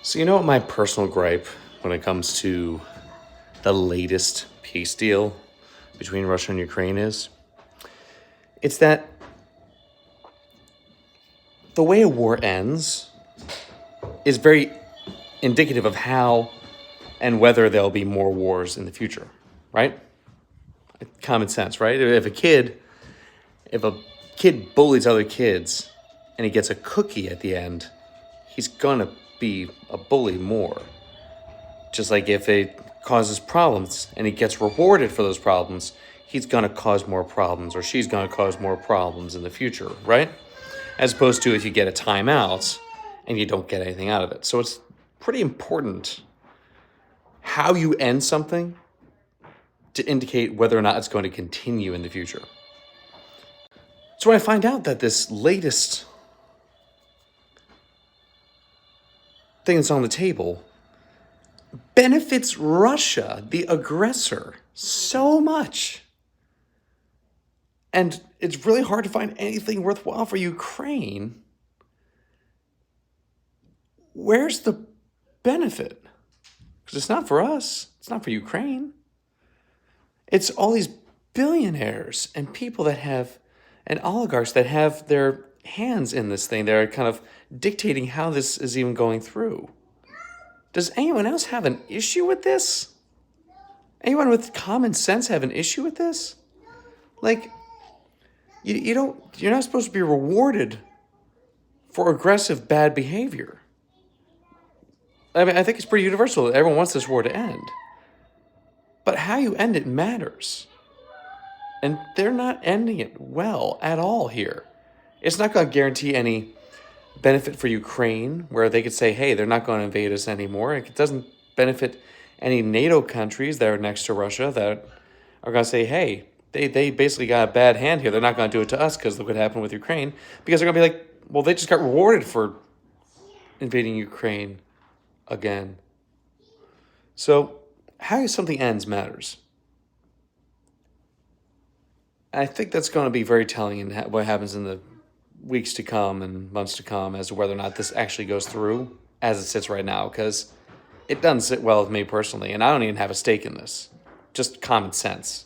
So, you know what my personal gripe when it comes to the latest peace deal between Russia and Ukraine is? It's that the way a war ends is very indicative of how and whether there'll be more wars in the future, right? Common sense, right? If a kid bullies other kids and he gets a cookie at the end, he's gonna be a bully more. Just like if it causes problems and he gets rewarded for those problems, he's gonna cause more problems or she's gonna cause more problems in the future, right? As opposed to if you get a timeout and you don't get anything out of it. So it's pretty important how you end something to indicate whether or not it's going to continue in the future. So when I find out that this latest thing that's on the table benefits Russia, the aggressor, so much, and it's really hard to find anything worthwhile for Ukraine, where's the benefit? Because it's not for us, it's not for Ukraine. It's all these billionaires and people that have, and oligarchs that have their hands in this thing. They're kind of dictating how this is even going through. Does anyone else have an issue with this? Anyone with common sense have an issue with this? Like, you're not supposed to be rewarded for aggressive bad behavior. I mean, I think it's pretty universal that everyone wants this war to end. But how you end it matters. And they're not ending it well at all here. It's not going to guarantee any benefit for Ukraine, where they could say, hey, they're not going to invade us anymore. It doesn't benefit any NATO countries that are next to Russia that are going to say, hey, they basically got a bad hand here. They're not going to do it to us because look what happened with Ukraine. Because they're going to be like, well, they just got rewarded for invading Ukraine again. So how something ends matters. I think that's going to be very telling in what happens in the weeks to come and months to come as to whether or not this actually goes through as it sits right now, because it doesn't sit well with me personally, and I don't even have a stake in this. Just common sense.